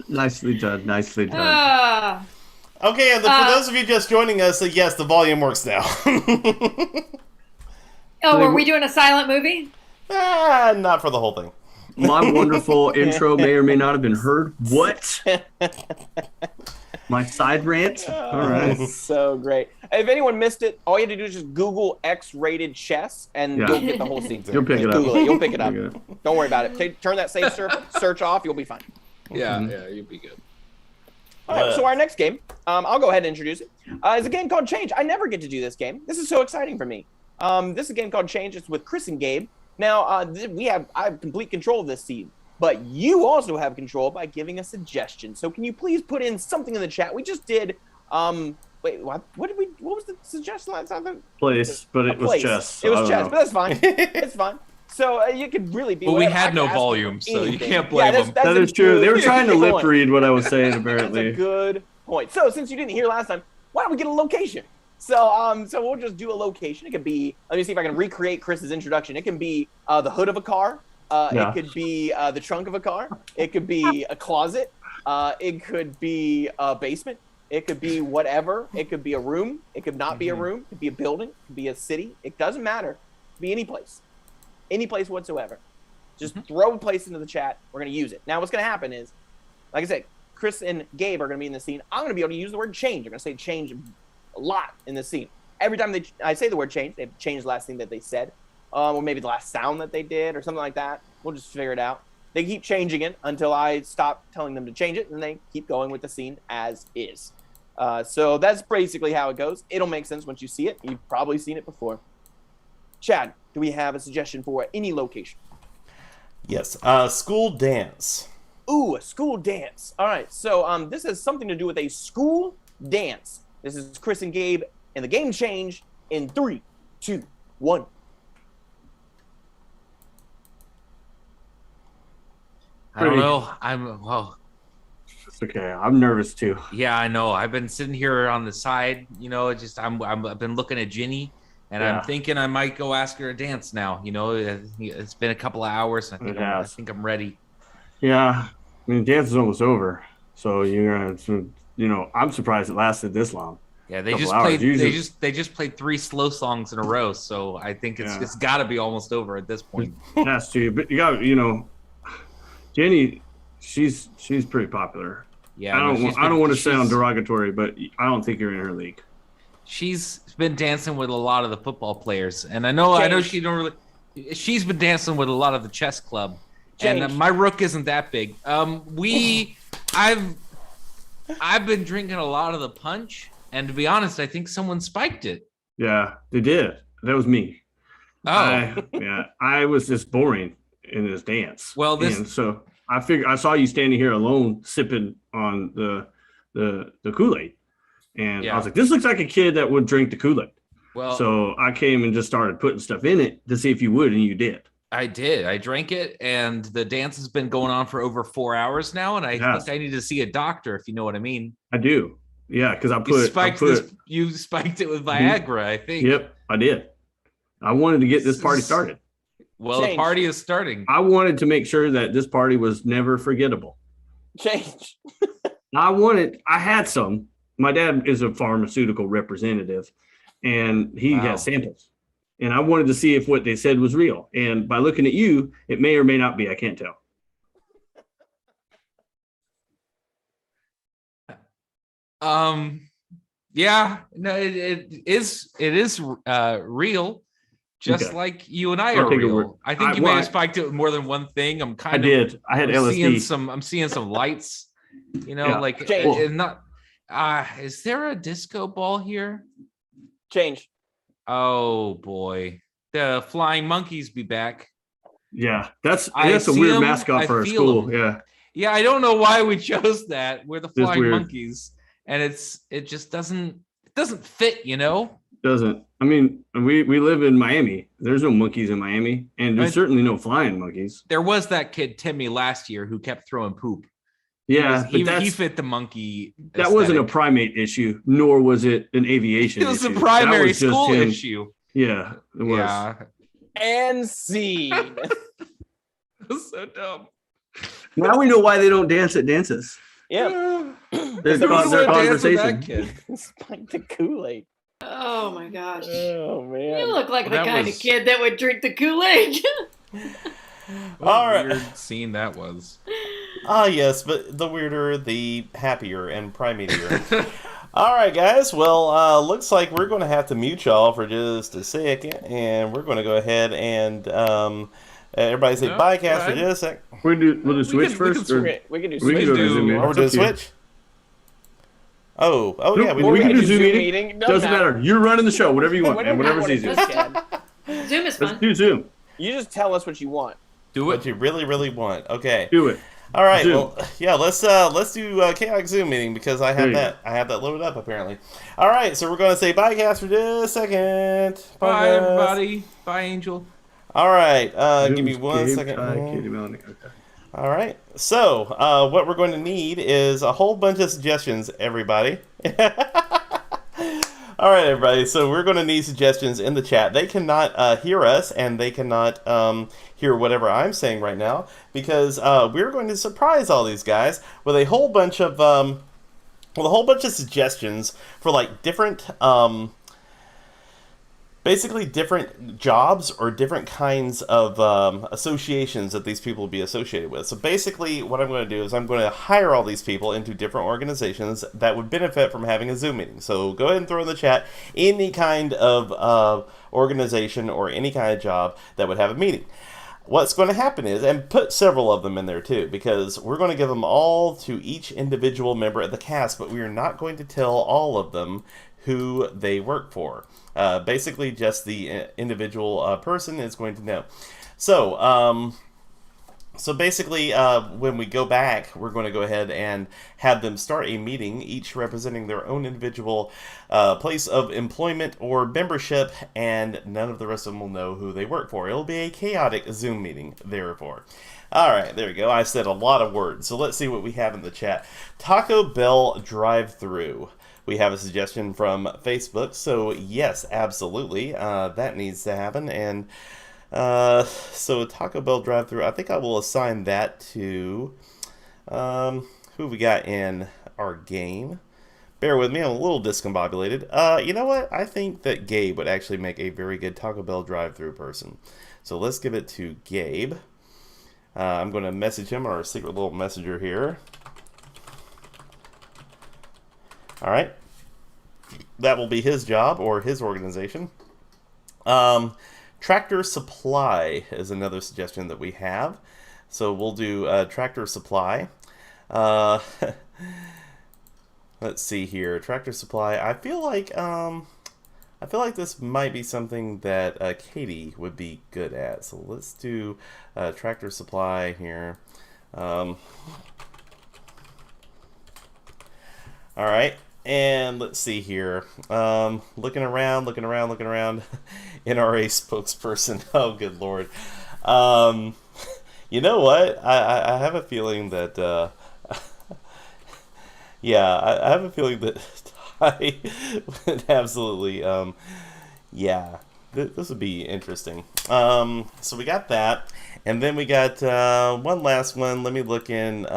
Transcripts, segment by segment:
Nicely done. Nicely done. Uh, Okay, and for those of you just joining us, yes, the volume works now. oh, were we doing a silent movie? Not for the whole thing. My wonderful intro may or may not have been heard. What? My side rant? All right. So great. If anyone missed it, all you have to do is just Google X-rated chess, and Yeah. you'll get the whole scene. You'll pick it up. Google it. You'll pick it up. Pick it up. Don't worry about it. Turn that save search off. You'll be fine. Yeah, you'll be good. All right, so our next game, I'll go ahead and introduce it, is a game called Change. I never get to do this game. This is so exciting for me. This is a game called Change. It's with Chris and Gabe. Now, I have complete control of this scene, but you also have control by giving a suggestion. So can you please put in something in the chat? We just did, wait, what was the suggestion last time? Place, but it was chess. It was chess, but that's fine. It's fine. So you could really be. But we whatever. had I no could ask volume, so you anything. can't blame them. That is true. They were trying to lip read what I was saying, apparently. That's a good point. So since you didn't hear last time, why don't we get a location? So we'll just do a location. It could be, let me see if I can recreate Chris's introduction. It can be the hood of a car. It could be the trunk of a car. It could be a closet. It could be a basement. It could be whatever. It could be a room. It could not be a room. It could be a building. It could be a city. It doesn't matter. It could be any place. Any place whatsoever. Just throw a place into the chat. We're going to use it. Now, what's going to happen is, like I said, Chris and Gabe are going to be in the scene. I'm going to be able to use the word change. I'm going to say change a lot in this scene. Every time I say the word change, they've changed the last thing that they said, or maybe the last sound that they did, or something like that. We'll just figure it out. They keep changing it until I stop telling them to change it, and they keep going with the scene as is. So that's basically how it goes. It'll make sense once you see it. You've probably seen it before. Chad, do we have a suggestion for any location? Yes, school dance. Ooh, a school dance. All right, so this has something to do with a school dance. This is Chris and Gabe, and the game change in 3, 2, 1. I don't know. It's okay. I'm nervous too. Yeah, I know. I've been sitting here on the side, I've been looking at Ginny, and I'm thinking I might go ask her to dance now. It's been a couple of hours, and I think I'm ready. Yeah, I mean, dance is almost over, so you're gonna, I'm surprised it lasted this long. Yeah, they just played 3 slow songs in a row, so I think it's got to be almost over at this point. It has to, but you got, Jenny, she's pretty popular. Yeah, I don't want to sound derogatory, but I don't think you're in her league. She's been dancing with a lot of the football players, and I know she's been dancing with a lot of the chess club. And my rook isn't that big. I've been drinking a lot of the punch, and to be honest, I think someone spiked it. Yeah, they did. That was me. Oh, I was just boring in this dance. Well, and so I figured I saw you standing here alone sipping on the Kool-Aid, and I was like, this looks like a kid that would drink the Kool-Aid. Well, so I came and just started putting stuff in it to see if you would, and you did. I did. I drank it, and the dance has been going on for over 4 hours now, and I think I need to see a doctor, if you know what I mean. I do. Yeah, because you spiked it with Viagra, I think. Yep, I did. I wanted to get this party started. Well, the party is starting. I wanted to make sure that this party was never forgettable. Change. I had some. My dad is a pharmaceutical representative, and he has samples. And I wanted to see if what they said was real. And by looking at you, it may or may not be. I can't tell. Yeah, no, it is real, just like you and I are real. I think you may have spiked it with more than one thing. I did. I had LSD. I'm seeing some lights, is there a disco ball here? Change. Oh boy, the flying monkeys be back. Yeah, that's a weird mascot for our school. Yeah, I don't know why we chose that. We're the flying monkeys, and it just doesn't fit, Doesn't. I mean, we live in Miami. There's no monkeys in Miami, and there's certainly no flying monkeys. There was that kid Timmy last year who kept throwing poop. Yeah, he fit the monkey. That wasn't a primate issue, nor was it an aviation issue. It was a primary school issue. Yeah, it was. Yeah. And scene. It was so dumb. Now we know why they don't dance at dances. Yeah. Their conversation. Spike the Kool-Aid. Oh my gosh. Oh man. You look like the That kind was- of kid that would drink the Kool-Aid. What All a right. weird scene that was. Ah, yes, but the weirder, the happier and primatier. All right, guys. Well, looks like we're going to have to mute y'all for just a second, and we're going to go ahead and everybody say No, bye, cast for go ahead. just a sec. We'll do switch can- first. can or- We can do We can Switch. go to do- Zoom meeting. Are we It's doing up to you. switch? Oh, Nope, yeah, we do can that. do Zoom meeting. Doesn't matter. You're running the show. Whatever you want, man. Whatever's you easier. want, Chad. Zoom is Let's fun. do Zoom. You just tell us what you want. Do What it. you really, really want. Okay. Do it. All right. Zoom. Well, yeah. Let's do chaotic Zoom meeting because I There have you that. I have that loaded up apparently. All right. So we're going to say bye, cast for just a second. Bye, guys. everybody. Bye, Angel. All right. Give Zoom's me one Gabe, second. Ty, Katie, Melanie. Okay. All right. So, what we're going to need is a whole bunch of suggestions, everybody. All right, everybody. So we're going to need suggestions in the chat. They cannot hear us, and they cannot hear whatever I'm saying right now because we're going to surprise all these guys with a whole bunch of suggestions for like different. Basically different jobs or different kinds of associations that these people will be associated with. So basically what I'm going to do is I'm going to hire all these people into different organizations that would benefit from having a Zoom meeting. So go ahead and throw in the chat any kind of organization or any kind of job that would have a meeting. What's going to happen is, and put several of them in there too, because we're going to give them all to each individual member of the cast, but we are not going to tell all of them who they work for. Basically, just the individual person is going to know. So, basically, when we go back, we're going to go ahead and have them start a meeting, each representing their own individual place of employment or membership, and none of the rest of them will know who they work for. It'll be a chaotic Zoom meeting, therefore. All right, there we go. I said a lot of words. So let's see what we have in the chat. Taco Bell drive-thru. We have a suggestion from Facebook, so yes, absolutely, that needs to happen. And so Taco Bell drive-thru, I think I will assign that to who we got in our game. Bear with me, I'm a little discombobulated. You know what? I think that Gabe would actually make a very good Taco Bell drive-thru person. So let's give it to Gabe. I'm going to message him on our secret little messenger here. All right, that will be his job or his organization. Tractor Supply is another suggestion that we have. So we'll do Tractor Supply. Let's see here, Tractor Supply. I feel like this might be something that Katie would be good at. So let's do Tractor Supply here. All right. And let's see here. Looking around. NRA spokesperson. Oh, good Lord. You know what? I have a feeling that. Yeah, I have a feeling that Ty would absolutely. Yeah, this would be interesting. So we got that, and then we got one last one. Let me look in.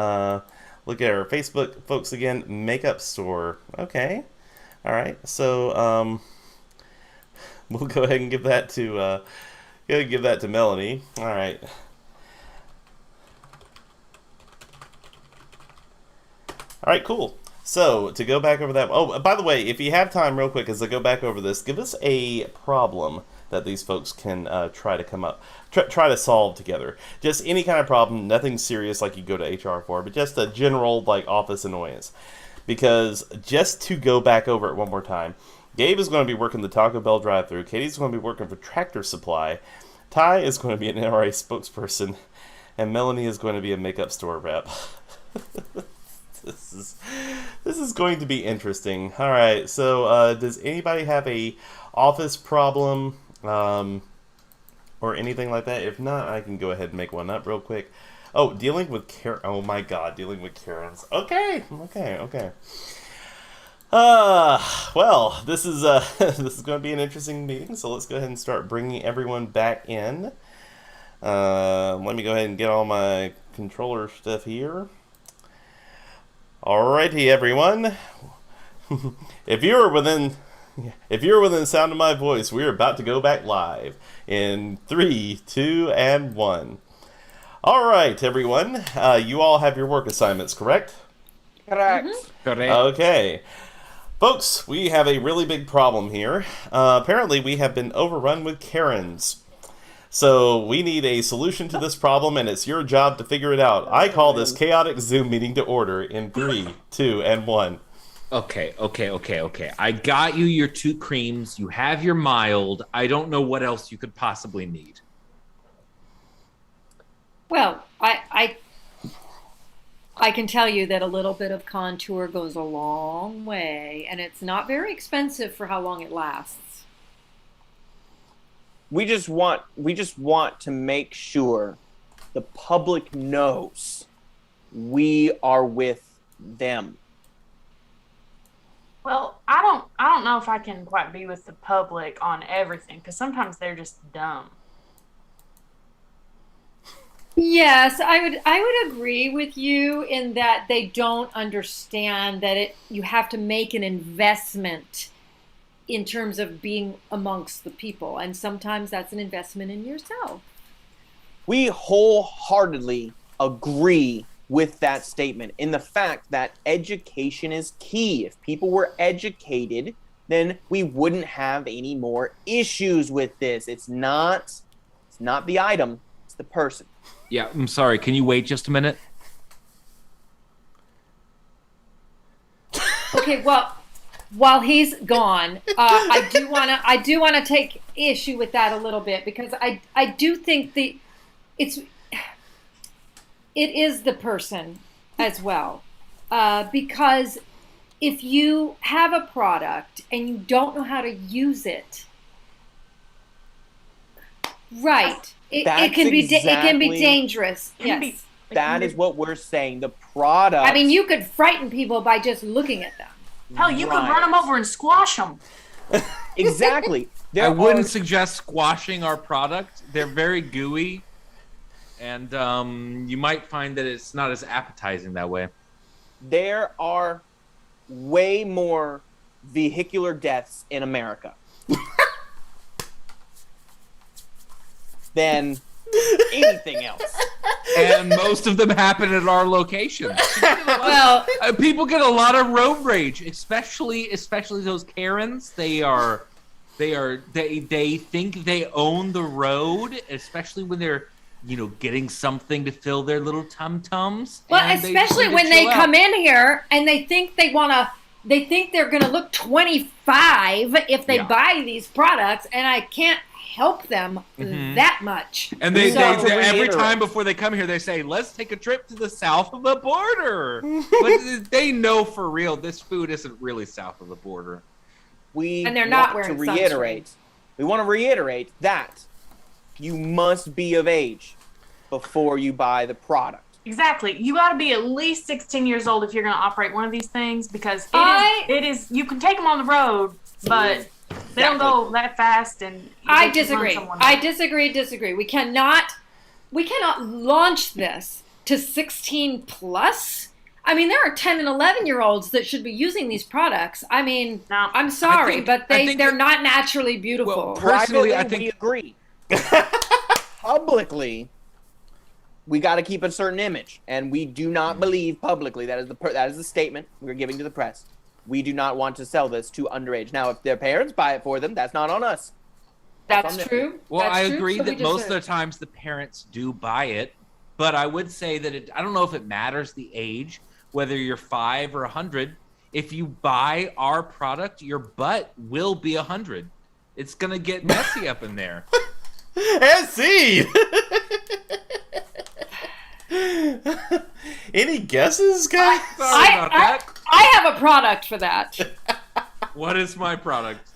Look at our Facebook folks again. Makeup store. Okay. All right. So we'll go ahead and give that to Melanie. All right. All right. Cool. So to go back over that. Oh, by the way, if you have time, real quick, as I go back over this, give us a problem that these folks can try to solve together. Just any kind of problem, nothing serious like you go to HR for, but just a general like office annoyance. Because just to go back over it one more time, Gabe is going to be working the Taco Bell drive-thru. Katie's going to be working for Tractor Supply. Ty is going to be an NRA spokesperson, and Melanie is going to be a makeup store rep. This is going to be interesting. All right, so does anybody have a office problem? Or anything like that? If not, I can go ahead and make one up real quick. Oh, dealing with Karen. Oh my God, dealing with Karens. Okay. Well, this is this is going to be an interesting meeting. So let's go ahead and start bringing everyone back in. Let me go ahead and get all my controller stuff here. Alrighty, everyone. If you're within the sound of my voice, we're about to go back live in 3, 2, and 1. All right, everyone. You all have your work assignments, correct? Correct. Correct. Okay. Folks, we have a really big problem here. Apparently, we have been overrun with Karens. So we need a solution to this problem, and it's your job to figure it out. I call this chaotic Zoom meeting to order in 3, 2, and 1. Okay. I got you your 2 creams. You have your mild. I don't know what else you could possibly need. Well, I can tell you that a little bit of contour goes a long way, and it's not very expensive for how long it lasts. We just want to make sure the public knows we are with them. Well, I don't know if I can quite be with the public on everything, because sometimes they're just dumb. Yes, I would agree with you in that they don't understand that you have to make an investment in terms of being amongst the people, and sometimes that's an investment in yourself. We wholeheartedly agree with that statement in the fact that education is key. If people were educated, then we wouldn't have any more issues with this. It's not the item, it's the person. Yeah, I'm sorry. Can you wait just a minute? Okay, well, while he's gone, I do wanna take issue with that a little bit, because I do think it is the person as well, because if you have a product and you don't know how to use it, right? It can be dangerous. Yes, that is what we're saying. The product. I mean, you could frighten people by just looking at them. Hell, you could run them over and squash them. Exactly. I wouldn't suggest squashing our product. They're very gooey, and you might find that it's not as appetizing that way. There are way more vehicular deaths in America than anything else. And most of them happen at our location. Well, People get a lot of road rage, especially those Karens. They think they own the road, especially when they're getting something to fill their little tum-tums. well, especially when they come in here and they think they're gonna look 25 if they buy these products, and I can't help them that much. And they every time before they come here, they say, "Let's take a trip to the south of the border." But they know for real this food isn't really south of the border. And they're not wearing sunscreen. We want to reiterate that you must be of age before you buy the product. Exactly. You got to be at least 16 years old if you're going to operate one of these things, because it is. You can take them on the road, but they don't go that fast. And I disagree. Disagree. We cannot launch this to 16 plus. I mean, there are 10 and 11-year-olds that should be using these products. I mean, no, I'm sorry, but they're not naturally beautiful. Well, personally, Privately, I think we agree. Publicly, we got to keep a certain image, and we do not believe publicly that is the statement we're giving to the press. We do not want to sell this to underage. Now, if their parents buy it for them, that's not on us. That's true. Well, That's I true. agree So that most of the times the parents do buy it, but I would say that I don't know if it matters the age, whether you're 5 or 100. If you buy our product, your butt will be 100. It's gonna get messy up in there. And see. Any guesses, guys? Sorry about that. I have a product for that. What is my product?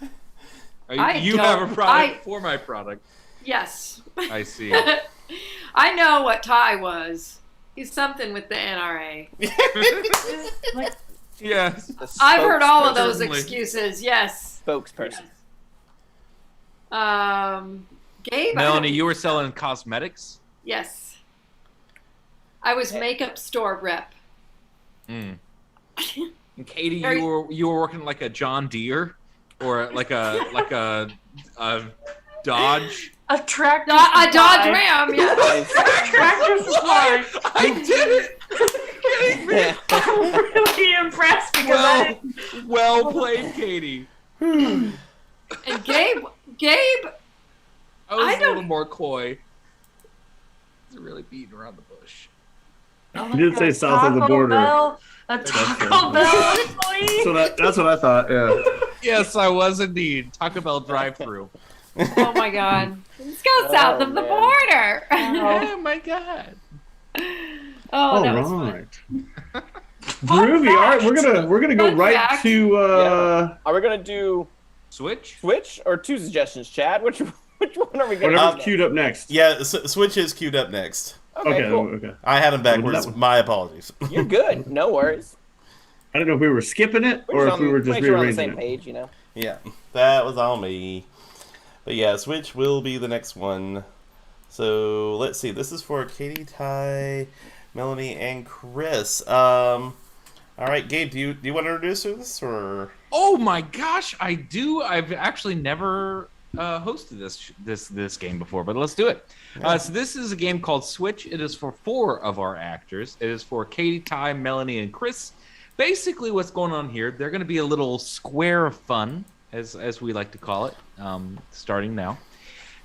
I You have a product for my product. Yes. I see. I know what Ty was. He's something with the NRA. Yes. I've heard all of those Certainly. excuses. Yes. Spokesperson. Gabe. Melanie, you were selling cosmetics? Yes. I was makeup store rep. And Katie, you were working like a John Deere or like a Dodge. A tractor. A Dodge Ram. Yeah. Tractor supply. I did it. I'm really impressed because well played, Katie. And Gabe, I was a little more coy. He's really beating around the bush. You did say south of the border. A Taco Bell employee. So that's what I thought. Yeah. Yes, I was indeed. Taco Bell drive-through. oh my God, let's go south of the border. Oh my God. Oh, that was right. fun. Groovy. All right, we're gonna go Fun right fact. to. Are we gonna do Switch or 2 suggestions, Chad? Which one are we gonna? Whatever's queued up next. Yeah, Switch is queued up next. Okay. Cool. Okay. I had him We'll do backwards. that one. My apologies. You're good. No worries. I don't know if we were skipping it or if we were just make sure we're on the rearranging same it. page, you know. Yeah, that was on me. But yeah, Switch will be the next one. So let's see. This is for Katie, Ty, Melanie, and Chris. All right, Gabe, do you want to introduce this or? Oh my gosh, I do. I've actually never hosted this game before, but let's do it. So this is a game called Switch. It is for 4 of our actors. It is for Katie, Ty, Melanie, and Chris. Basically, what's going on here? They're going to be a little square of fun, as we like to call it, starting now.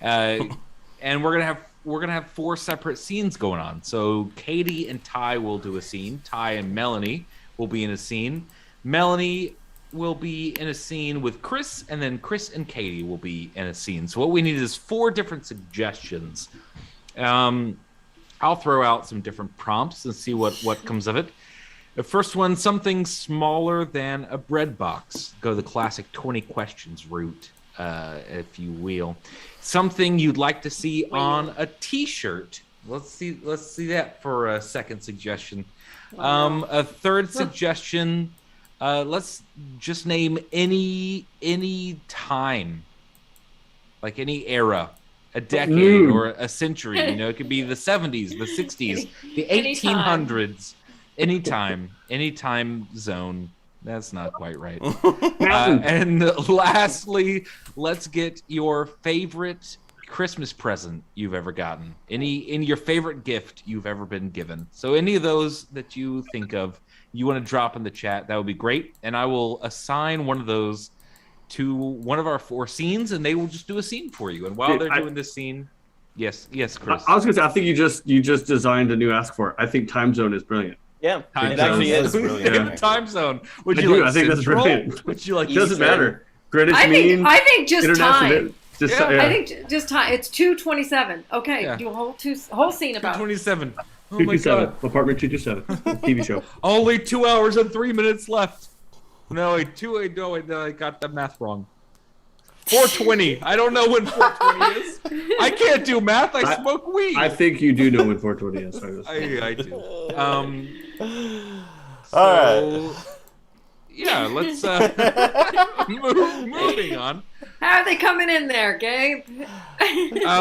And we're gonna have 4 separate scenes going on. So Katie and Ty will do a scene. Ty and Melanie will be in a scene. Melanie will be in a scene with Chris, and then Chris and Katie will be in a scene. So what we need is 4 different suggestions. I'll throw out some different prompts and see what comes of it. The first one, something smaller than a bread box. Go the classic 20 questions route, if you will. Something you'd like to see on a T-shirt. Let's see that for a second suggestion. A third suggestion. Let's just name any time, like any era, a decade or a century. You know, it could be the 70s, the 60s, the 1800s. Any time zone. That's not quite right. And lastly, let's get your favorite Christmas present you've ever gotten. Your favorite gift you've ever been given. So any of those that you think of, you want to drop in the chat, that would be great. And I will assign one of those to one of our 4 scenes, and they will just do a scene for you. And while they're doing this scene, yes, Chris. I was gonna say, I think you just designed a new ask for it. I think time zone is brilliant. Yeah, Time it actually zone is. brilliant. Yeah. Time zone. Would I you do. like I think that's Central? brilliant. Would you like It doesn't Eastern? matter. Greenwich I Mean. think just International. time. Just, Yeah. yeah. I think just time. It's 2:27. Okay, Yeah. do a whole scene about it. 27. Oh my 227. God. Apartment 227. TV show. Only 2 hours and 3 minutes left. No, I got the math wrong. 4:20. I don't know when 4:20 is. I can't do math. I smoke weed. I think you do know when 420 is. I do. All right. Yeah, let's moving on. How are they coming in there, Gabe?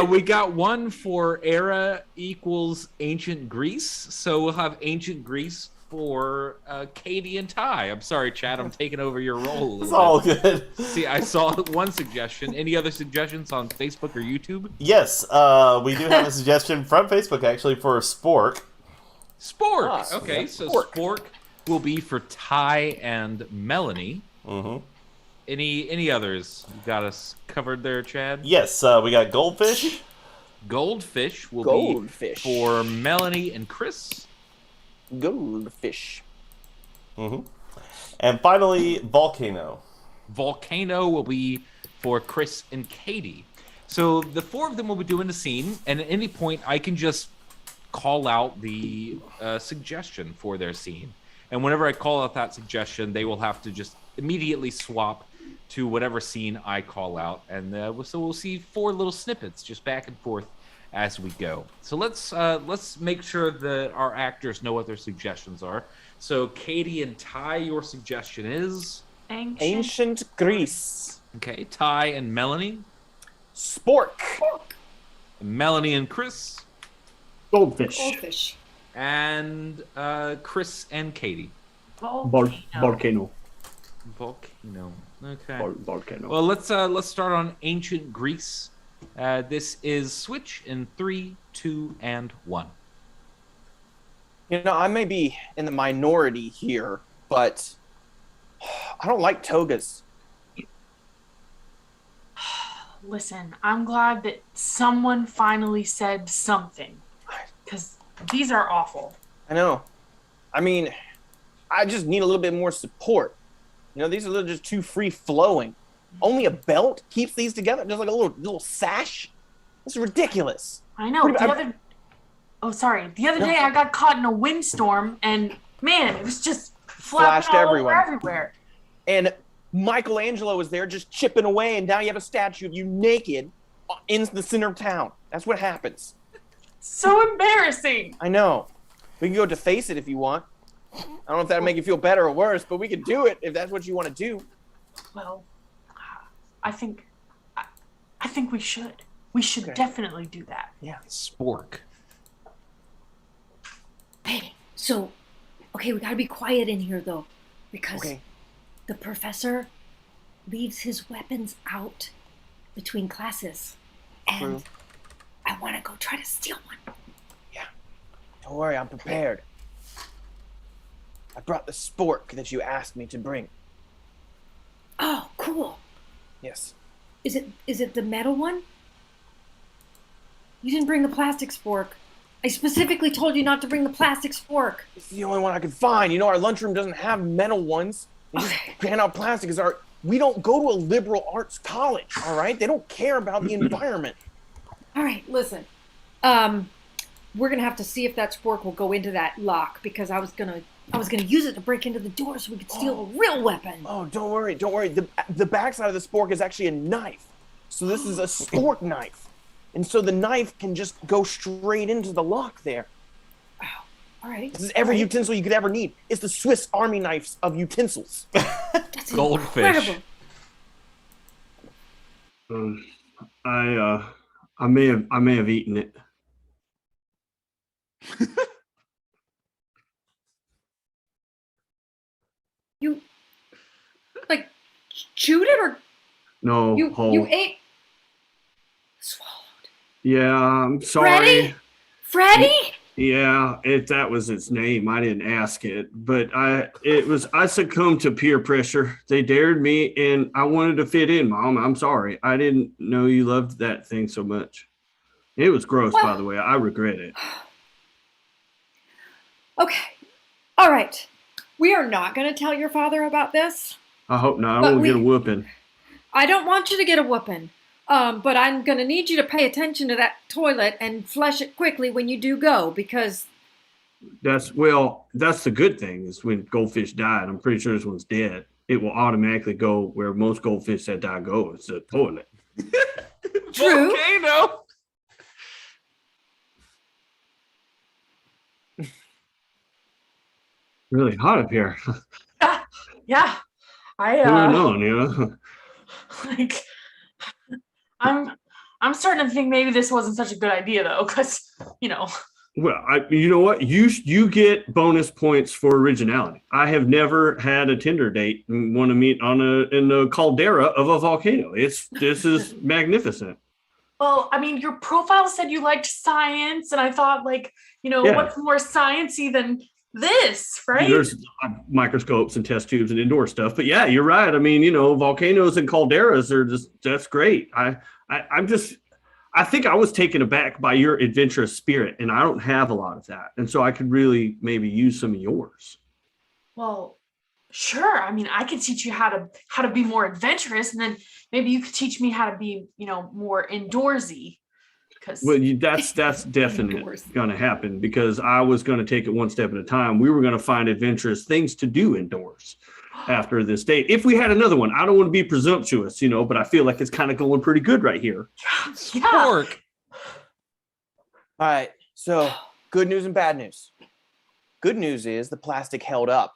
We got one for era equals ancient Greece, so we'll have ancient Greece for Katie and Ty. I'm sorry, Chad, I'm taking over your role. It's all good. See, I saw one suggestion. Any other suggestions on Facebook or YouTube? Yes, we do have a suggestion from Facebook actually for Spork. Spork. Ah, Okay, yeah. so Spork will be for Ty and Melanie. Mm-hmm. Any others? You got us covered there, Chad? Yes, we got Goldfish. Goldfish will Goldfish. be for Melanie and Chris. Goldfish. Mm-hmm. And finally, Volcano. Volcano will be for Chris and Katie. So the 4 of them will be doing the scene, and at any point I can just call out the suggestion for their scene. And whenever I call out that suggestion, they will have to just immediately swap to whatever scene I call out. And so we'll see 4 little snippets just back and forth as we go. So let's make sure that our actors know what their suggestions are. So Katie and Ty, your suggestion is? Ancient Greece. Okay, Ty and Melanie. Spork. Melanie and Chris. Goldfish. Goldfish. And Chris and Katie. Volcano. Volcano. Okay. Volcano. Well, let's start on ancient Greece. This is switch in 3, 2, and 1. I may be in the minority here, but I don't like togas. Listen, I'm glad that someone finally said something, because these are awful. I know. I mean, I just need a little bit more support. These are just too free-flowing. Only a belt keeps these together, just like a little sash. It's ridiculous. I know. The other day I got caught in a windstorm, and man, it was just flapping all over everywhere. And Michelangelo was there just chipping away, and now you have a statue of you naked in the center of town. That's what happens. So embarrassing. I know. We can go deface it if you want. I don't know if that'll make you feel better or worse, but we can do it if that's what you want to do. Well, I think we should. We should definitely do that. Yeah. Spork. Hey, we gotta be quiet in here though, because the professor leaves his weapons out between classes, and I want to go try to steal one. Yeah. Don't worry, I'm prepared. I brought the spork that you asked me to bring. Oh, cool. Yes. Is it the metal one? You didn't bring the plastic spork. I specifically told you not to bring the plastic spork. It's the only one I could find. Our lunchroom doesn't have metal ones. They just hand out plastic as art. We don't go to a liberal arts college, all right? They don't care about the environment. All right, listen. We're gonna have to see if that spork will go into that lock, because I was gonna use it to break into the door so we could steal a real weapon. Oh, don't worry. The backside of the spork is actually a knife. So this is a spork knife. And so the knife can just go straight into the lock there. Oh, all right. This is every utensil you could ever need. It's the Swiss Army knives of utensils. That's Goldfish. incredible. I may have eaten it. You like chewed it, or No, you ate? Swallowed. Yeah, I'm sorry. Freddy? Yeah, that was its name. I didn't ask it, but I succumbed to peer pressure. They dared me, and I wanted to fit in, Mom. I'm sorry. I didn't know you loved that thing so much. It was gross, by the way. I regret it. Okay. All right. We are not going to tell your father about this. I hope not. I won't get a whooping. I don't want you to get a whooping. But I'm going to need you to pay attention to that toilet and flush it quickly when you do go, because... That's the good thing is when goldfish died, I'm pretty sure this one's dead. It will automatically go where most goldfish that die go. It's the toilet. True. Volcano. Really hot up here. Yeah. Going on, like, I'm starting to think maybe this wasn't such a good idea though, because Well, you know what? You get bonus points for originality. I have never had a Tinder date and want to meet in the caldera of a volcano. This is magnificent. Well, I mean, your profile said you liked science, and I thought, what's more sciencey than this, right? There's microscopes and test tubes and indoor stuff, but yeah, you're right. I mean, volcanoes and calderas that's great. I think I was taken aback by your adventurous spirit, and I don't have a lot of that, and so I could really maybe use some of yours. Well, sure. I mean, I could teach you how to be more adventurous, and then maybe you could teach me how to be, more indoorsy. Well, that's definitely going to happen, because I was going to take it one step at a time. We were going to find adventurous things to do indoors after this date. If we had another one, I don't want to be presumptuous, but I feel like it's kind of going pretty good right here. Yeah. All right. So good news and bad news. Good news is the plastic held up.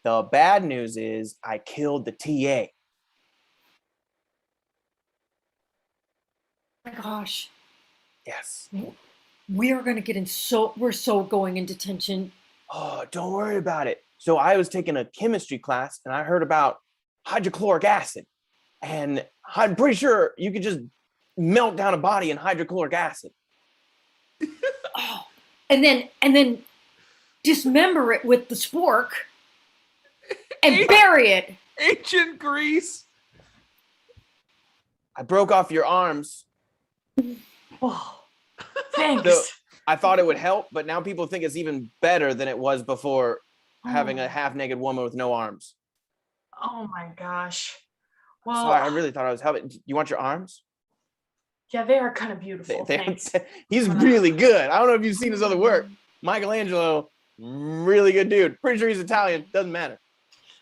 The bad news is I killed the TA. Oh my gosh. Yes. we're going to get in we're so going in detention. Oh, don't worry about it. So I was taking a chemistry class and I heard about hydrochloric acid. And I'm pretty sure you could just melt down a body in hydrochloric acid. Oh, and then dismember it with the spork and bury it. Ancient Greece. I broke off your arms. Oh, thanks. So I thought it would help, but now people think it's even better than it was before having a half-naked woman with no arms. Oh my gosh. Well, Sorry, I really thought I was helping. You want your arms? yeah, they are kind of beautiful. Thanks. He's really good. I don't know if you've seen his other work. Michelangelo, really good dude. Pretty sure he's Italian. Doesn't matter.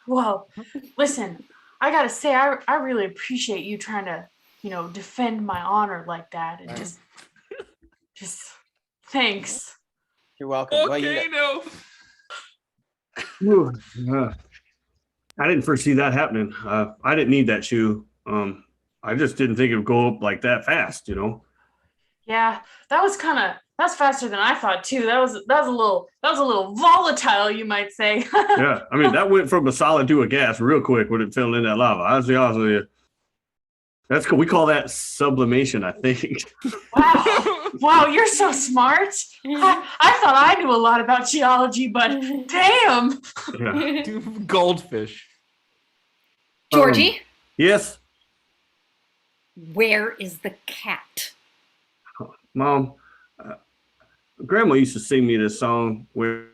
Well, listen, I gotta say, I really appreciate you trying to, defend my honor like that, and just thanks. You're welcome. Okay, Well, I didn't foresee that happening. I didn't need that shoe. I just didn't think it would go up like that fast, Yeah, that's faster than I thought too. That was a little volatile, you might say. Yeah, I mean, that went from a solid to a gas real quick when it fell in that lava. I'll be honest with you. That's cool. We call that sublimation, I think. Wow, you're so smart. I thought I knew a lot about geology, but damn. Yeah. Goldfish. Georgie, Yes, where is the cat? Mom. Grandma used to sing me this song where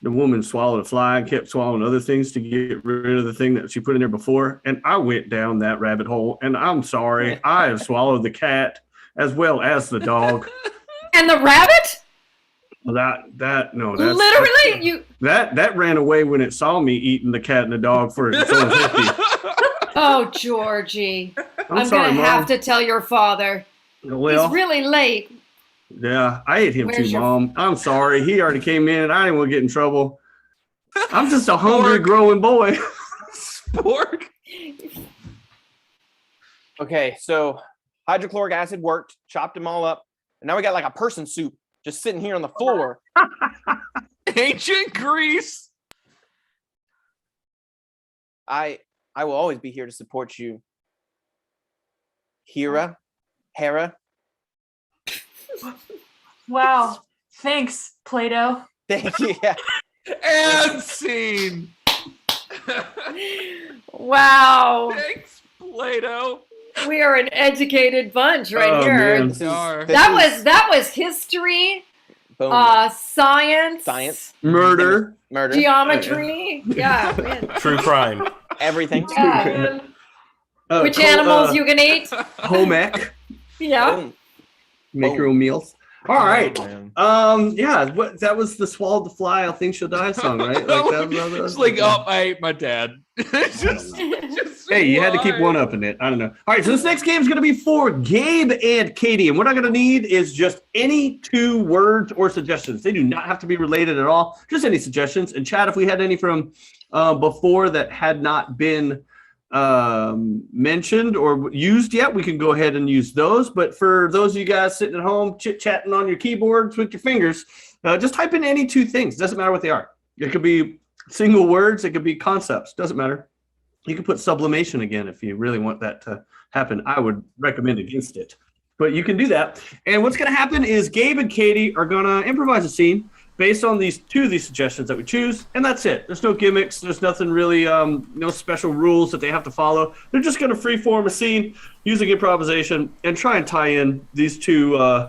the woman swallowed a fly and kept swallowing other things to get rid of the thing that she put in there before. And I went down that rabbit hole, and I'm sorry. I have swallowed the cat as well as the dog. And the rabbit? That's Literally, that ran away when it saw me eating the cat and the dog for its own safety. Oh, Georgie. I'm sorry, going to Mom. have to tell your father. Well, He's really late. yeah, I ate him Where's too, your- Mom. I'm sorry. He already came in, and I didn't want to get in trouble. I'm just a hungry, growing boy. Spork. Okay, so hydrochloric acid worked, chopped them all up, and now we got like a person soup just sitting here on the floor. Ancient Greece. I will always be here to support you. Hera. Wow, thanks, Plato. Thank you. Yeah. And scene. Wow. Thanks, Plato. We are an educated bunch right Oh, here. man. This That That was history, boom. science, Murder. Murder. geometry. Yeah, man. True crime. Everything. Yeah. Which animals you can eat? Home ec. Yeah. Boom. Make your own meals. All right. Oh, Yeah. That was the "Swallowed the Fly, I Think She'll Die" song, right? It's like, oh, I ate my dad. just Hey, you had to keep one up in it. I don't know. All right, so this next game is going to be for Gabe and Katie. And what I'm going to need is just any 2 words or suggestions. They do not have to be related at all. Just any suggestions. And Chad, if we had any from before that had not been mentioned or used yet, we can go ahead and use those. But for those of you guys sitting at home chit-chatting on your keyboards with your fingers, just type in any 2 things. Doesn't matter what they are. It could be single words. It could be concepts. Doesn't matter. You can put sublimation again if you really want that to happen. I would recommend against it, but you can do that. And what's going to happen is Gabe and Katie are going to improvise a scene based on these 2 of these suggestions that we choose, and that's it. There's no gimmicks. There's nothing really, no special rules that they have to follow. They're just going to freeform a scene using improvisation and try and tie in these 2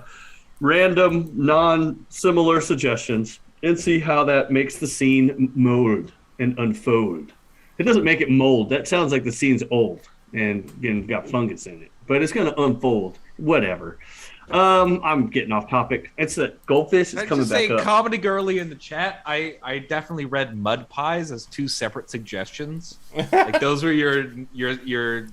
random, non-similar suggestions and see how that makes the scene mold and unfold. It doesn't make it mold. That sounds like the scene's old and again got fungus in it. But it's going to unfold. Whatever. I'm getting off topic. It's that goldfish is coming back up. Comedy Girly in the chat. I definitely read mud pies as 2 separate suggestions. Like those were your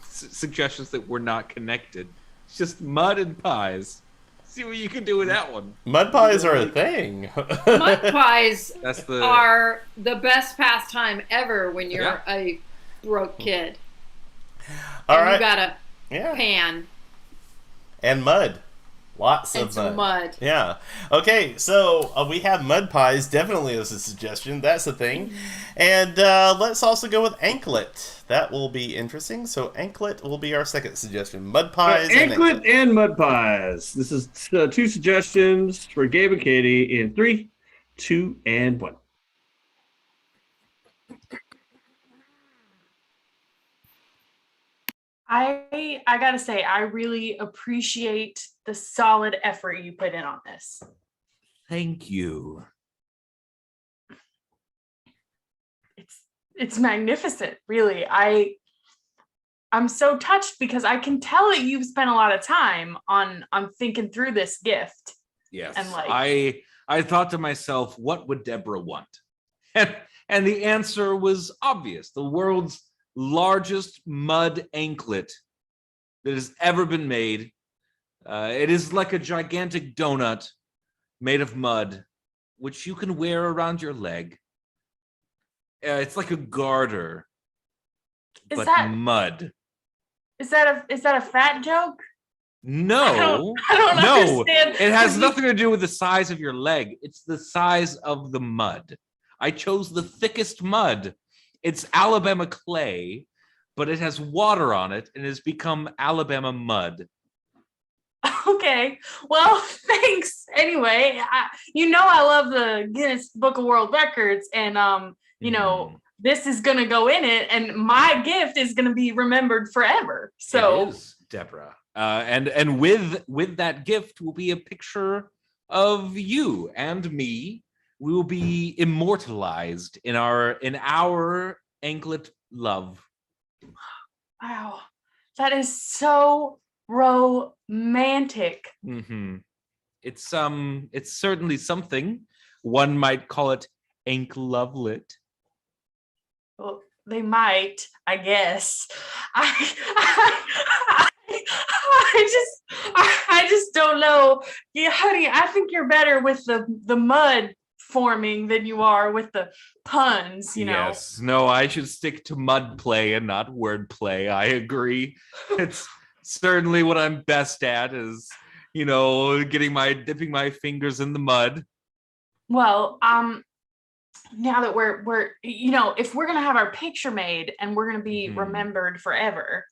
suggestions that were not connected. It's just mud and pies. See what you can do with that one. Mud pies are a thing. Mud pies That's the are the best pastime ever when you're a broke kid. All And right. you got a Yeah. pan. And mud. Lots and of some mud. Yeah. Okay, so we have mud pies definitely as a suggestion. That's the thing. And let's also go with anklet. That will be interesting. So anklet will be our second suggestion. Mud pies and anklet and mud pies. This is 2 suggestions for Gabe and Katie in 3, 2, and 1. I gotta say, I really appreciate the solid effort you put in on this. Thank you. It's magnificent, really. I'm so touched because I can tell that you've spent a lot of time on thinking through this gift. Yes. And like, I thought to myself, what would Deborah want? And the answer was obvious. The world's largest mud anklet that has ever been made. It is like a gigantic donut made of mud, which you can wear around your leg. It's like a garter, but mud. Is that a fat joke? No, I don't no. understand. It has nothing to do with the size of your leg. It's the size of the mud. I chose the thickest mud. It's Alabama clay, but it has water on it and has become Alabama mud. Okay. Well, thanks. Anyway, I love the Guinness Book of World Records, and this is gonna go in it, and my gift is gonna be remembered forever. So it is, Deborah. And with that gift will be a picture of you and me. We will be immortalized in our anklet love. wow, that is so romantic. Mm-hmm. It's certainly something. One might call it anklovelet. Well, they might, I guess. I just don't know. Yeah, honey, I think you're better with the mud forming than you are with the puns, Yes. No, I should stick to mud play and not word play. I agree. It's certainly what I'm best at is, dipping my fingers in the mud. Well, now that we're if we're gonna have our picture made and we're gonna be remembered forever,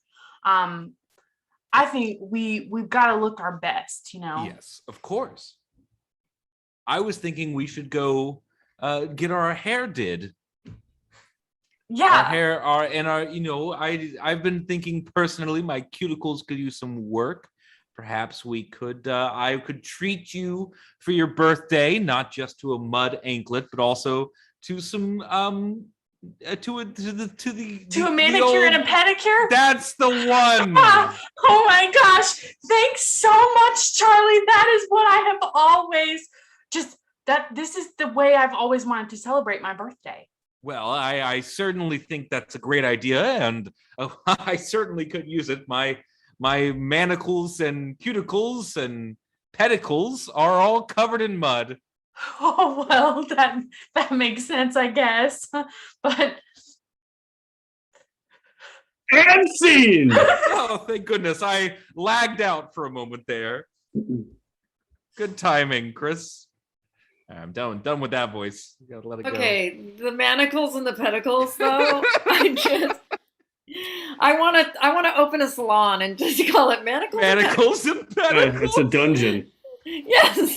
I think we've got to look our best, Yes, of course. I was thinking we should go get our hair did. Yeah. I've been thinking personally my cuticles could use some work. Perhaps I could treat you for your birthday, not just to a mud anklet, but also to some to a manicure and a pedicure. That's the one. Oh my gosh! Thanks so much, Charlie. That is what I have always this is the way I've always wanted to celebrate my birthday. Well, I certainly think that's a great idea, and I certainly could use it. My manicles and cuticles and pedicles are all covered in mud. Oh, well, that makes sense, I guess. But and scene. Oh, thank goodness. I lagged out for a moment there. Good timing, Chris. I'm done with that voice. You gotta let it go. Okay, the manicles and the pedicles, though. I want to open a salon and just call it manicles. Manicles and pedicles. It's a dungeon. Yes.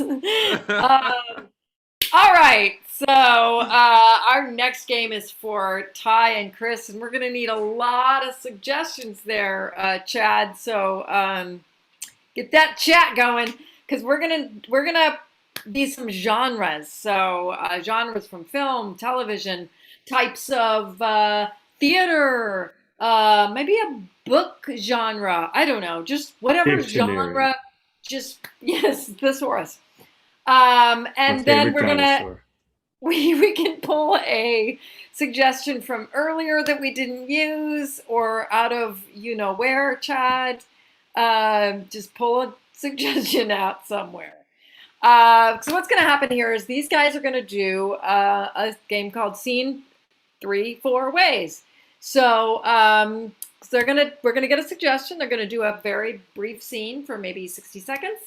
All right. So our next game is for Ty and Chris, and we're going to need a lot of suggestions there, Chad. So get that chat going because we're gonna be some genres. So genres from film, television, types of theater, maybe a book genre. I don't know, just whatever Dictionary. genre. Just yes, thesaurus. And then we're gonna we can pull a suggestion from earlier that we didn't use or out of where, Chad. Just pull a suggestion out somewhere. So what's going to happen here is these guys are going to do a game called Scene 3 4 Ways. So we're going to get a suggestion. They're going to do a very brief scene for maybe 60 seconds.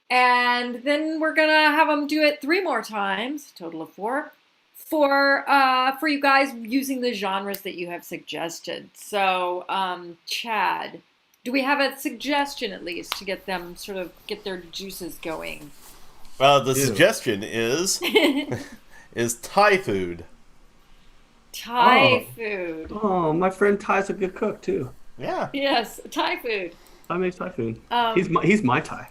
And then we're going to have them do it 3 more times, total of 4, for you guys using the genres that you have suggested. So, Chad, do we have a suggestion at least to get them sort of get their juices going? Well, the suggestion is Thai food. Thai food. Oh, my friend Ty's a good cook too. Yeah. Yes, Thai food. Thai makes Thai food. He's my Thai.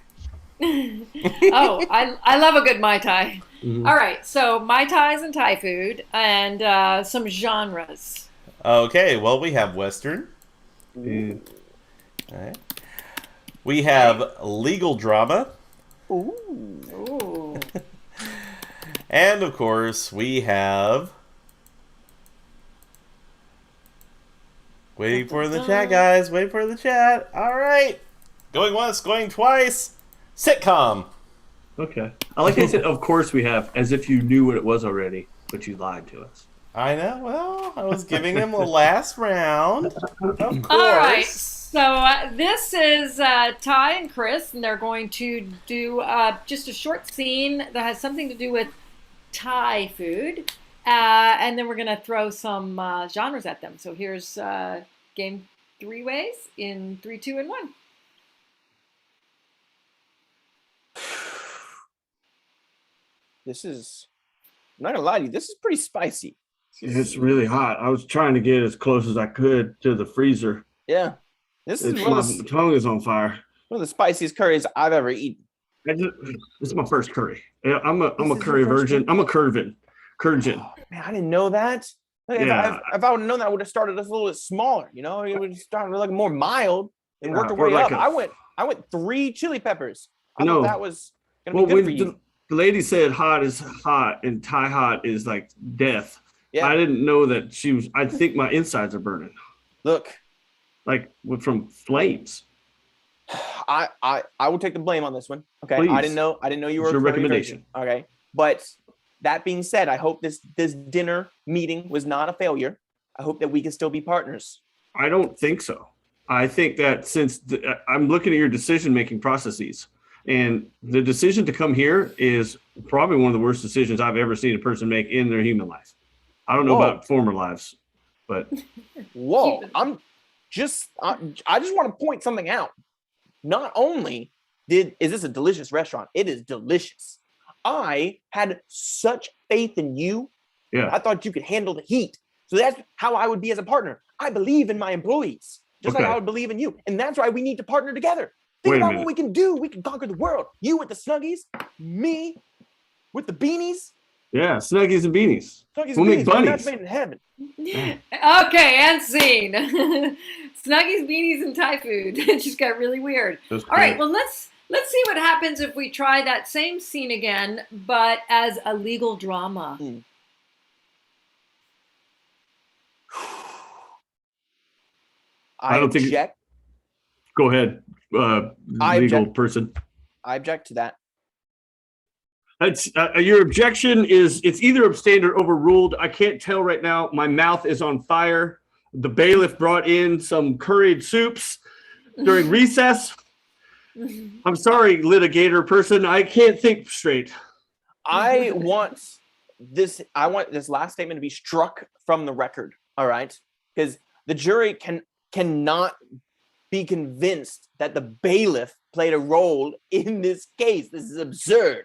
Oh, I love a good Mai Tai. Mm-hmm. All right, so Mai Tais and Thai food and some genres. Okay, well, we have Western. Mm. All right. We have legal drama. Ooh. And, of course, we have... Waiting for the chat, guys. Waiting for the chat. All right. Going once, going twice. Sitcom. Okay. I like how you said, of course we have, as if you knew what it was already, but you lied to us. I know. Well, I was giving him a last round. Of course. All right. So this is Ty and Chris, and they're going to do just a short scene that has something to do with Thai food. And then we're going to throw some genres at them. So here's game 3 ways in 3, 2, and 1. This is, I'm not gonna lie to you, this is pretty spicy. It's really hot. I was trying to get as close as I could to the freezer. Yeah. This is my tongue is on fire. One of the spiciest curries I've ever eaten. This is my first curry. I'm a curry virgin. I'm a curvin. Curgin. Oh, man, I didn't know that. Yeah. If I would have known that, I would have started us a little bit smaller. You know, it would have started like more mild and worked our way like up. I went 3 chili peppers. I know. thought that was gonna be good for you. The lady said hot is hot and Thai hot is like death. Yeah. I didn't know that she was. I think my insides are burning. Look, like from flames. I will take the blame on this one. Okay, Please. I didn't know you were It's your recommendation. Okay, but that being said, I hope this dinner meeting was not a failure. I hope that we can still be partners. I don't think so. I think that since I'm looking at your decision-making processes, and the decision to come here is probably one of the worst decisions I've ever seen a person make in their human life. I don't know about former lives, but whoa, I just want to point something out. Not only is this a delicious restaurant, it is delicious. I had such faith in you. Yeah. I thought you could handle the heat. So that's how I would be as a partner. I believe in my employees, just like I would believe in you. And that's why we need to partner together. Think about what we can do. We can conquer the world. You with the Snuggies, me with the beanies. Yeah, Snuggies and beanies. Snuggies we'll and make beanies. bunnies. That's made in heaven. Okay, and scene. Snuggies, beanies, and Thai food. It just got really weird. All right, well, let's see what happens if we try that same scene again, but as a legal drama. I don't object. Go ahead, legal person. I object to that. That's your objection is it's either abstained or overruled. I can't tell right now. My mouth is on fire. The bailiff brought in some curried soups during recess. I'm sorry, litigator person. I can't think straight. I want this last statement to be struck from the record. All right, because the jury cannot be convinced that the bailiff played a role in this case. This is absurd.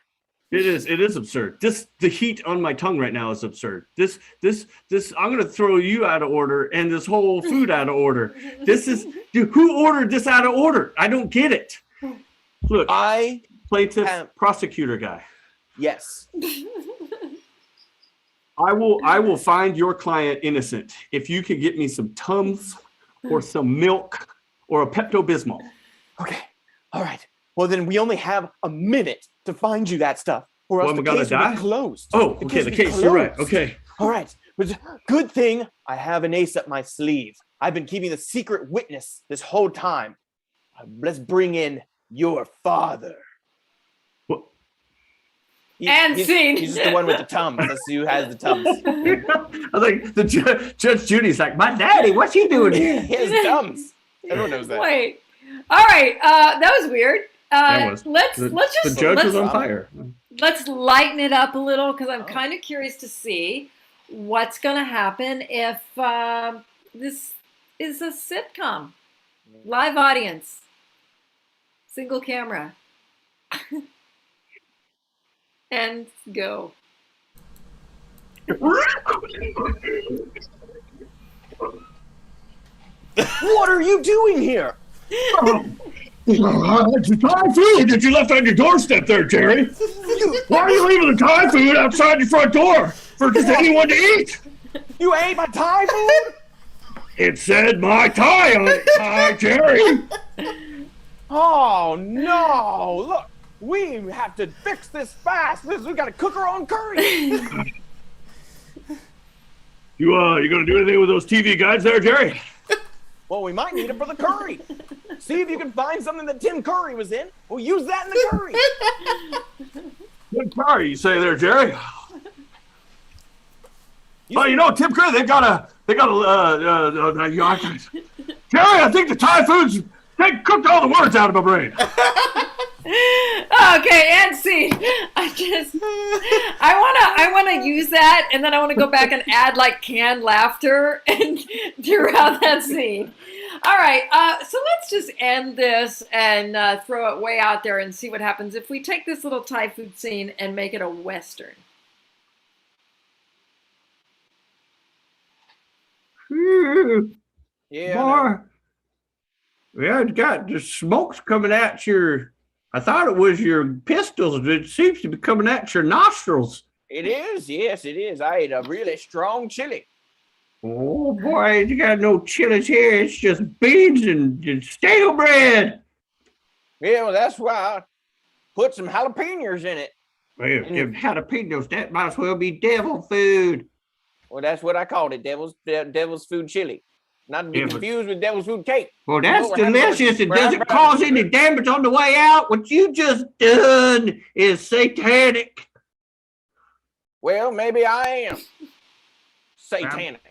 It is absurd. The heat on my tongue right now is absurd. This I'm gonna throw you out of order and this whole food out of order. Who ordered this out of order? I don't get it. Look, prosecutor guy. Yes. I will find your client innocent if you can get me some Tums or some milk or a Pepto-Bismol. Okay. All right. Well, then we only have a minute to find you that stuff, or else the case will be closed. Oh, okay, the case. You're right. Okay. All right. But good thing I have an ace up my sleeve. I've been keeping the secret witness this whole time. Let's bring in your father. What? Scene. He's just the one with the Tums. That's who has the Tums. I think the Judge Judy's like, my daddy, what's he doing here? He has Tums. Everyone knows that. Wait. All right. That was weird. Let's just the judge was on fire. Let's lighten it up a little because I'm kind of curious to see what's going to happen if this is a sitcom, live audience, single camera, and go. What are you doing here? It's the Thai food that you left on your doorstep there, Jerry. Why are you leaving the Thai food outside your front door for just anyone to eat? You ate my Thai food? It said my Thai on it, Thai Jerry. Oh no! Look, we have to fix this fast. We got to cook our own curry. You gonna do anything with those TV guides there, Jerry? Well, we might need it for the curry. See if you can find something that Tim Curry was in. We'll use that in the curry. Tim Curry, you say there, Jerry? Well, you know, Tim Curry, they got a Jerry, I think the Thai foods, they cooked all the words out of my brain. Okay, and scene. I wanna use that, and then I wanna go back and add like canned laughter and throughout that scene. All right, so let's just end this and throw it way out there and see what happens if we take this little Thai food scene and make it a Western. Yeah. Boy, yeah, it's got the smoke's coming at your. I thought it was your pistols, but it seems to be coming at your nostrils. It is. Yes, it is. I ate a really strong chili. Oh boy, you got no chilies here. It's just beans and stale bread. Yeah, well, that's why I put some jalapenos in it. Well, if jalapenos, that might as well be devil food. Well, that's what I called it, devil's food chili. Not to be confused with devil's food cake. Well, that's delicious. It doesn't cause any damage on the way out. What you just done is satanic. Well, maybe I am satanic.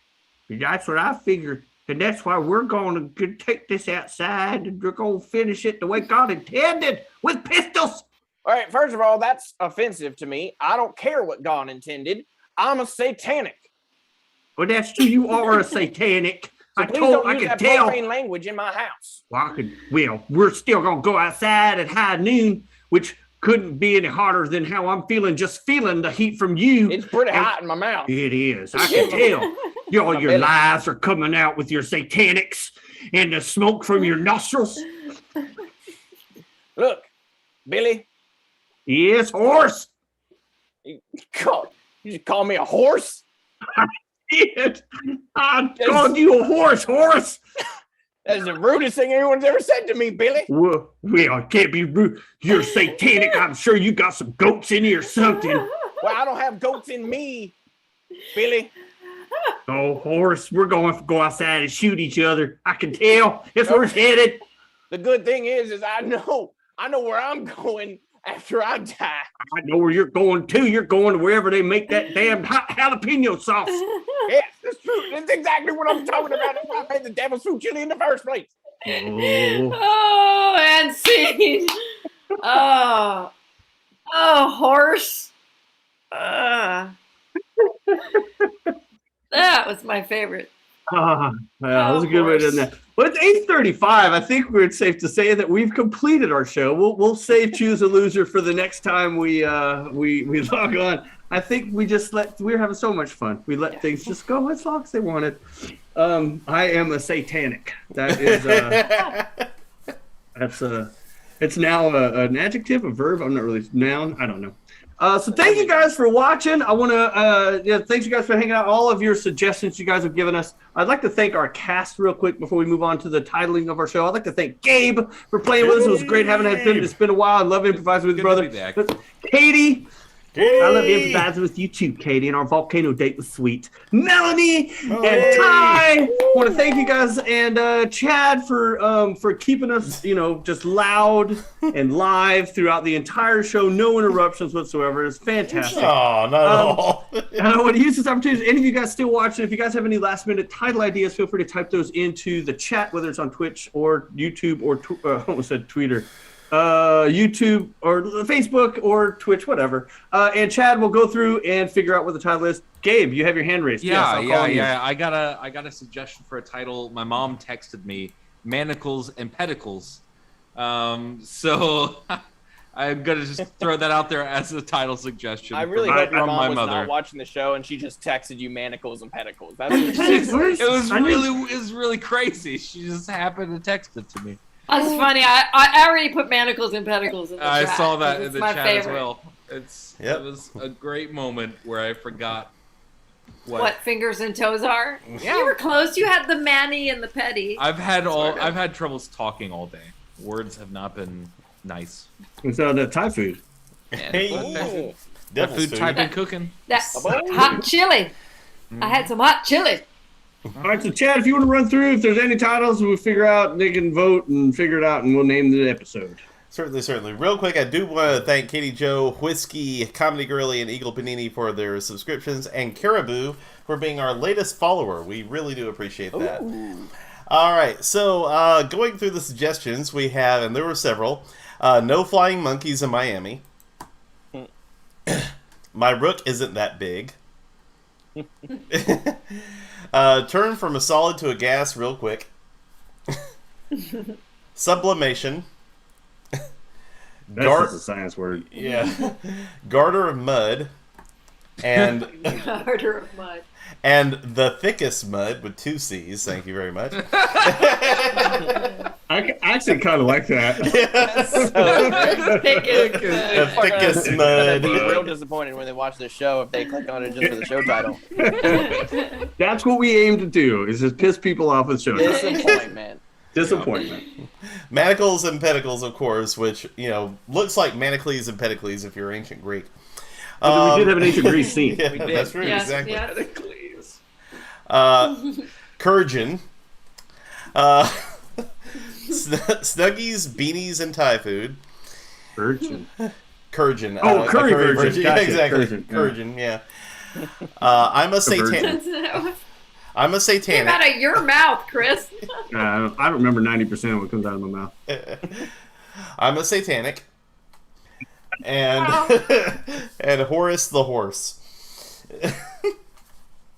That's what I figured. And that's why we're going to take this outside and we're going to finish it the way God intended, with pistols. All right, first of all, that's offensive to me. I don't care what God intended. I'm a satanic. Well, that's true. You are a satanic. So please don't use that profane language in my house. Well, we're still going to go outside at high noon, which couldn't be any hotter than how I'm feeling, just feeling the heat from you. It's pretty hot in my mouth. It is. I can tell. All your lies are coming out with your satanics and the smoke from your nostrils. Look, Billy. Yes, horse. You just call me a horse? I did. I called you a horse. That's the rudest thing anyone's ever said to me, Billy. Well, it can't be rude. You're satanic. I'm sure you got some goats in you or something. Well, I don't have goats in me, Billy. Oh, horse, we're going to go outside and shoot each other. I can tell. It's where it's headed. The good thing is I know where I'm going after I die. I know where you're going to. You're going to wherever they make that damn hot jalapeno sauce. Yes, that's true. That's exactly what I'm talking about. That's why I made the devil's food chili in the first place. Oh, and scene. Oh, horse. That was my favorite. Yeah, that was a good way to end that. Well, it's 8:35. I think it's safe to say that we've completed our show. We'll save Choose a Loser for the next time we log on. I think we we're having so much fun. We let things just go as long as they wanted. I am a satanic. That is it's now an adjective, a verb. I'm not really noun. I don't know. So thank you guys for watching. I want to thanks you guys for hanging out. All of your suggestions you guys have given us. I'd like to thank our cast real quick before we move on to the titling of our show. I'd like to thank Gabe for playing with us. It was great having him. It's been a while. I love improvising with your brother. Katie. I love improvising with you too, Katie, and our volcano date was sweet. Melanie and Ty. I want to thank you guys and Chad for keeping us, just loud and live throughout the entire show. No interruptions whatsoever. It's fantastic. Oh, not at all. And I want to use this opportunity. Any of you guys still watching? If you guys have any last-minute title ideas, feel free to type those into the chat, whether it's on Twitch or YouTube or I almost said Twitter. YouTube or Facebook or Twitch, whatever. And Chad will go through and figure out what the title is. Gabe, you have your hand raised. Yeah, yes, I got a suggestion for a title. My mom texted me, Manicles and Pedicles. So I'm gonna just throw that out there as a title suggestion. I really hope your from mom was mother. not watching the show and she just texted you Manicles and Pedicles. That's It was really crazy. She just happened to text it to me. That's funny. I already put Manacles and Pedicles in the I chat. saw that in It's the my chat favorite. as well. It was a great moment where I forgot What fingers and toes are? Yeah. You were close. You had the Manny and the Petty. I've had troubles talking all day. Words have not been nice. It's the Thai food. Hey. That food type and cooking. That's hot chili. I had some hot chili. All right, so Chad, if you want to run through, if there's any titles, we'll figure out, they can vote and figure it out, and we'll name the episode. Certainly. Real quick, I do want to thank Katie Joe, Whiskey, Comedy Girly, and Eagle Panini for their subscriptions, and Caribou for being our latest follower. We really do appreciate that. Ooh. All right, so going through the suggestions we have, and there were several. No flying monkeys in Miami. My rook isn't that big. Turn from a solid to a gas real quick. Sublimation. That's just a science word. Yeah. Garter of mud. And Garter of mud. And the thickest mud with 2 C's. Thank you very much. I actually kind of like that. The thickest mud. They'd be real disappointed when they watch this show if they click on it just for the show title. That's what we aim to do, is just piss people off with show titles. Disappointment. Manicles and Pedicles, of course, which, looks like Manicles and Pedicles if you're ancient Greek. We did have an ancient Greece scene. Yeah, that's true, yes, exactly. Yes. Kurgan. Snuggies, beanies, and Thai food. Kurgan. Kurgan. Oh, curry virgin. Yeah, Gotcha. exactly. Kurgan, yeah. I'm a satanic. I'm a Came satanic. out of your mouth, Chris. I don't remember 90% of what comes out of my mouth. I'm a satanic. And and Horace the horse.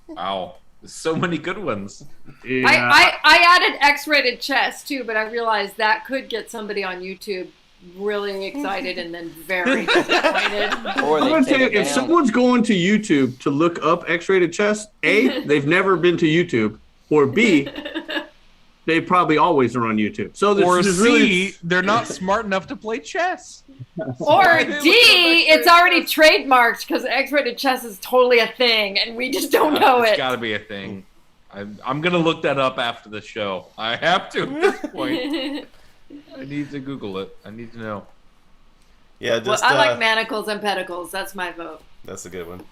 Wow. So many good ones. Yeah. I added X-rated chess too, but I realized that could get somebody on YouTube really excited and then very disappointed. Or I'm they gonna take say, it if down. someone's going to YouTube to look up X-rated chess, A, they've never been to YouTube, or B, they probably always are on YouTube. So Or there's C, really, they're not smart enough to play chess. Or D, it's already trademarked because X-rated chess is totally a thing, and we just don't know It's it. got to be a thing. I'm going to look that up after the show. I have to at this point. I need to Google it. I need to know. Yeah, Well, just I like Manacles and Pedicles. That's my vote. that's a good one.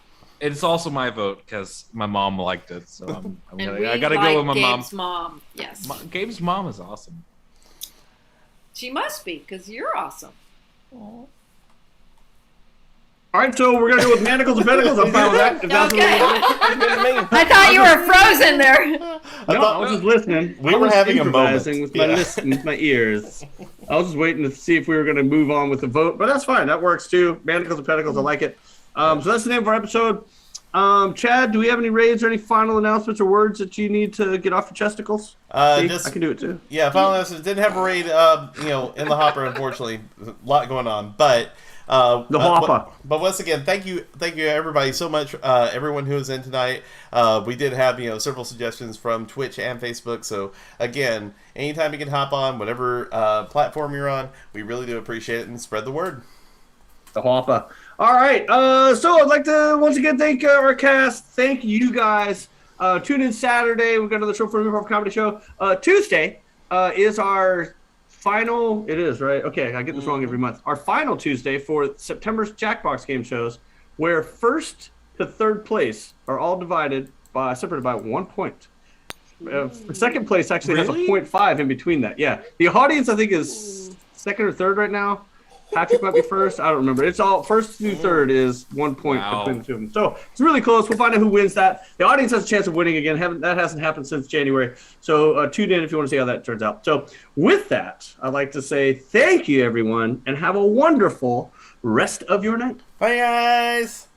It's also my vote because my mom liked it. So And I got to like go with my Gabe's mom. Yes. Gabe's mom is awesome. She must be, because you're awesome. all right, so we're gonna go with Manicles and Pedicles. I'm fine with that. If that's Okay. what we want. I thought you were frozen there. No, I was just listening. We I were was having a moment. improvising with my with my ears. I was just waiting to see if we were going to move on with the vote, but that's fine. That works too. Manicles and Pedicles, I like it. So that's the name of our episode. Chad, do we have any raids or any final announcements or words that you need to get off your chesticles? See, I can do it too. Yeah, final announcement. Didn't have a raid, in the hopper, unfortunately. A lot going on, but The hopper. But once again, thank you, everybody, so much. Everyone who was in tonight. We did have several suggestions from Twitch and Facebook. So again, anytime you can hop on, whatever platform you're on, we really do appreciate it and spread the word. The hopper. All right. So I'd like to once again thank our cast. Thank you guys. Tune in Saturday. We've got another show for the Improv Comedy Show. Tuesday is our final. It is, right? Okay, I get this wrong every month. Our final Tuesday for September's Jackbox game shows, where first to third place are all separated by 1 point. Second place actually has a 0.5 in between that. Yeah. The audience, I think, is second or third right now. Patrick might be first. I don't remember. It's all first through third is 1 point between the two of them. So it's really close. We'll find out who wins that. The audience has a chance of winning again. That hasn't happened since January. So tune in if you want to see how that turns out. So with that, I'd like to say thank you, everyone, and have a wonderful rest of your night. Bye, guys.